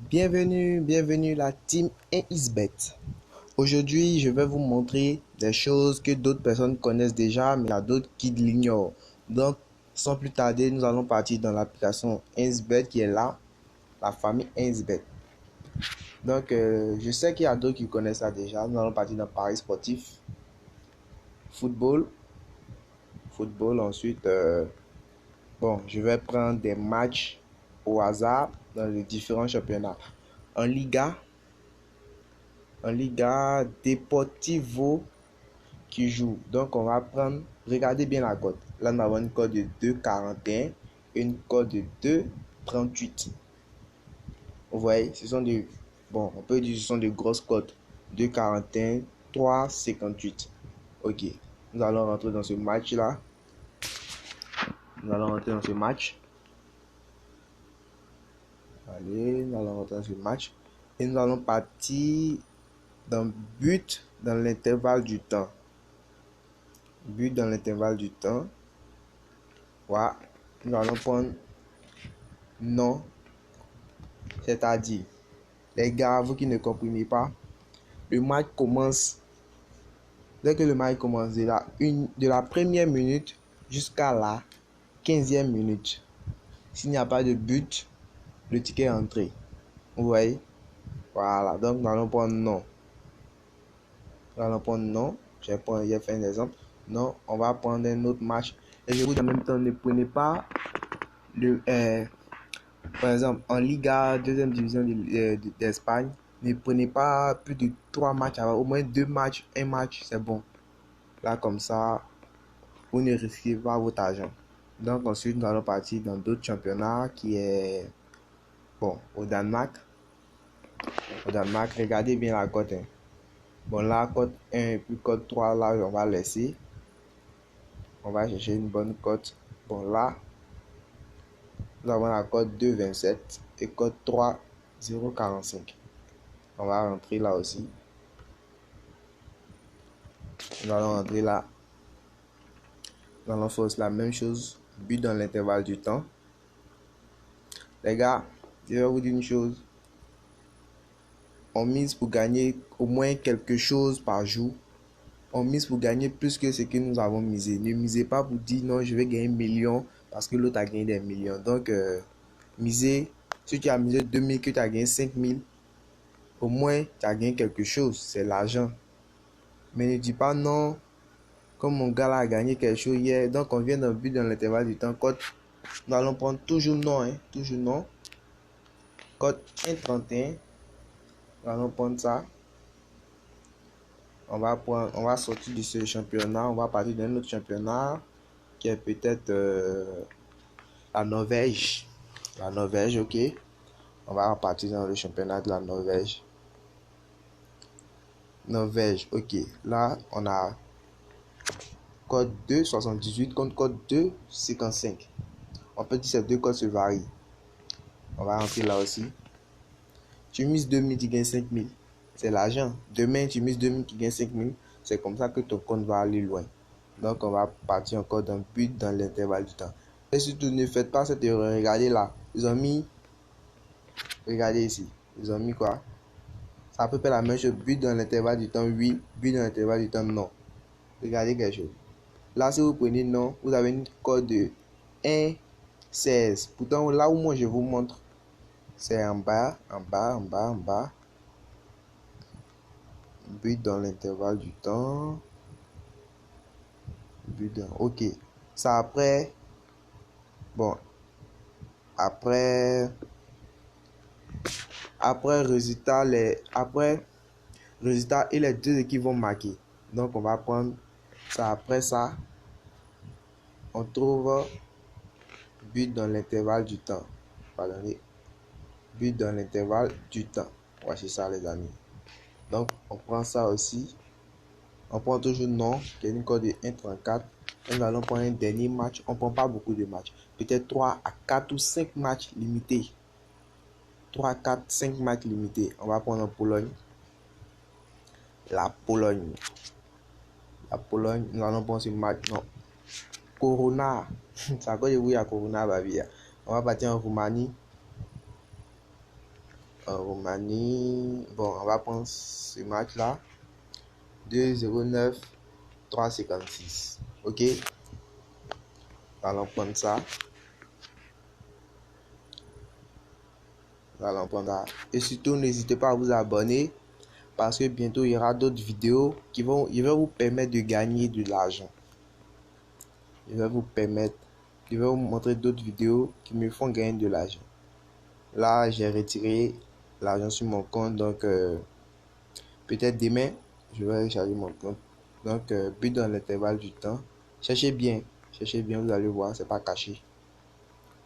Bienvenue la team 1xBet. Aujourd'hui, je vais vous montrer des choses que d'autres personnes connaissent déjà, mais il y a d'autres qui l'ignorent. Donc, sans plus tarder, nous allons partir dans l'application 1xBet qui est là, la famille 1xBet. Donc, je sais qu'il y a d'autres qui connaissent ça déjà. Nous allons partir dans Paris sportif, football. Ensuite, je vais prendre des matchs au hasard dans les différents championnats. En Liga Deportivo qui joue. Donc, on va prendre, regardez bien la cote. Là, nous avons une cote de 2,41 et une cote de 2,38. Vous voyez, ce sont des, on peut dire que ce sont des grosses cotes. 2,41, 3,58. Ok, nous allons rentrer dans ce match-là. Allez, nous allons rentrer dans ce match. Et nous allons partir dans but dans l'intervalle du temps. Voilà. Nous allons prendre non. C'est-à-dire, les gars, vous qui ne comprenez pas, le match commence. Dès que le match commence, de la première minute jusqu'à la 15e minute. S'il n'y a pas de but, le ticket est entré. Vous voyez? Voilà. Donc, nous allons prendre non. J'ai fait un exemple. Non, on va prendre un autre match. Et je vous dis en même temps, ne prenez pas par exemple, en Liga, deuxième division d'Espagne, ne prenez pas plus de 3 matchs, au moins 2 matchs, un match, c'est bon. Là, comme ça, vous ne risquez pas votre argent. Donc, ensuite, nous allons partir dans d'autres championnats qui est, au Danemark. Regardez bien la cote. Là, cote 1 et puis cote 3, là, on va laisser. On va chercher une bonne cote. Là, nous avons la cote 2,27 et cote 3,045. On va rentrer là aussi. Nous allons rentrer là. Nous allons faire la même chose. But dans l'intervalle du temps. Les gars, je vais vous dire une chose. On mise pour gagner au moins quelque chose par jour. On mise pour gagner plus que ce que nous avons misé. Ne misez pas pour dire non, je vais gagner 1 million parce que l'autre a gagné des millions. Donc, misez. Si tu as misé 2000, que tu as gagné 5000, au moins tu as gagné quelque chose. C'est l'argent. Mais ne dis pas non. Comme mon gars là a gagné quelque chose hier, donc on vient d'un but dans l'intervalle du temps. Cote, nous allons prendre toujours non, toujours non. Cote 1,31. Nous allons prendre ça. On va sortir de ce championnat. On va partir d'un autre championnat qui est peut-être la Norvège. La Norvège, ok. On va partir dans le championnat de la Norvège. Ok. Là, on a code 2,78 contre code 2,55. On peut dire que ces deux codes se varient. On va rentrer là aussi. Tu mises 2000, tu gagnes 5000. C'est l'argent. Demain, tu mises 2000, tu gagnes 5000. C'est comme ça que ton compte va aller loin. Donc, on va partir encore d'un but dans l'intervalle du temps. Et surtout, ne faites pas cette erreur. Regardez là. Ils ont mis. Regardez ici. Ils ont mis quoi? C'est à peu près la même chose. But dans l'intervalle du temps, oui. But dans l'intervalle du temps, non. Regardez quelque chose. Là, si vous prenez non, vous avez une cote de 1,16. Pourtant, là où moi je vous montre, c'est en bas. But dans l'intervalle du temps. Ok. Ça après. Après résultat et les deux équipes vont marquer. Donc on va prendre ça après ça. On trouve but dans l'intervalle du temps. Pardonnez. But dans l'intervalle du temps. Voici ça les amis. Donc on prend ça aussi. On prend toujours non, qui est une cote de 1,34. Et nous allons prendre un dernier match. On ne prend pas beaucoup de matchs. Peut-être 3 à 4 ou 5 matchs limités. 3, 4, 5 matchs limités. On va prendre en Pologne. La Pologne, nous allons prendre ce match. Non. Corona. C'est à cause de vous, il y a Corona, Bavia. On va partir en Roumanie. Roumanie. Bon, on va prendre ce match-là. 2,09, 3,56. Ok. Allons prendre ça. Allons prendre ça. Et surtout, n'hésitez pas à vous abonner parce que bientôt, il y aura d'autres vidéos qui vont vous permettre de gagner de l'argent. Je vais vous montrer d'autres vidéos qui me font gagner de l'argent. Là, j'ai retiré l'argent sur mon compte, donc peut-être demain, je vais recharger mon compte. Donc, but dans l'intervalle du temps. Cherchez bien, vous allez voir, c'est pas caché.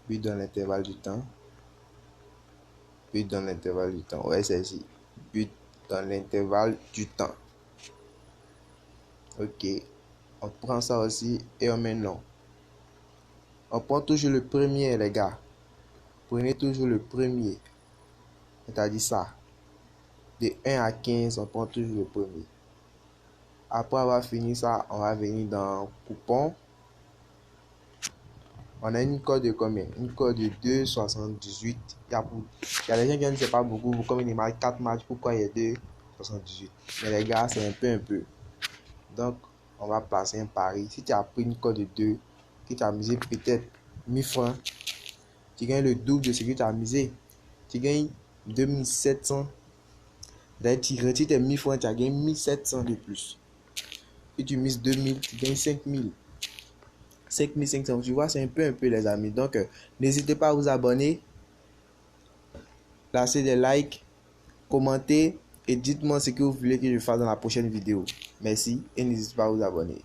But dans l'intervalle du temps. But dans l'intervalle du temps. Ouais, c'est ici. But dans l'intervalle du temps. Ok. On prend ça aussi et on met non. On prend toujours le premier, les gars. Prenez toujours le premier. C'est-à-dire ça. De 1 à 15, on prend toujours le premier. Après avoir fini ça, on va venir dans coupon. On a une code de combien? Une code de 2,78. Il y a des gens qui ne savent pas beaucoup. Comme il marque 4 matchs, pourquoi il y a 2,78? Mais les gars, c'est un peu. Donc, on va placer un pari. Si tu as pris une code de 2, que tu as misé peut-être 1000 francs, tu gagnes le double de ce que tu as misé. Tu gagnes 2700. D'ailleurs, tu retires tes 1000 francs, tu as gagné 1700 de plus. Si tu mises 2000, tu gagnes 5000. 5500, tu vois, c'est un peu les amis. Donc, n'hésitez pas à vous abonner, lâcher des likes, commenter et dites-moi ce que vous voulez que je fasse dans la prochaine vidéo. Merci et n'hésitez pas à vous abonner.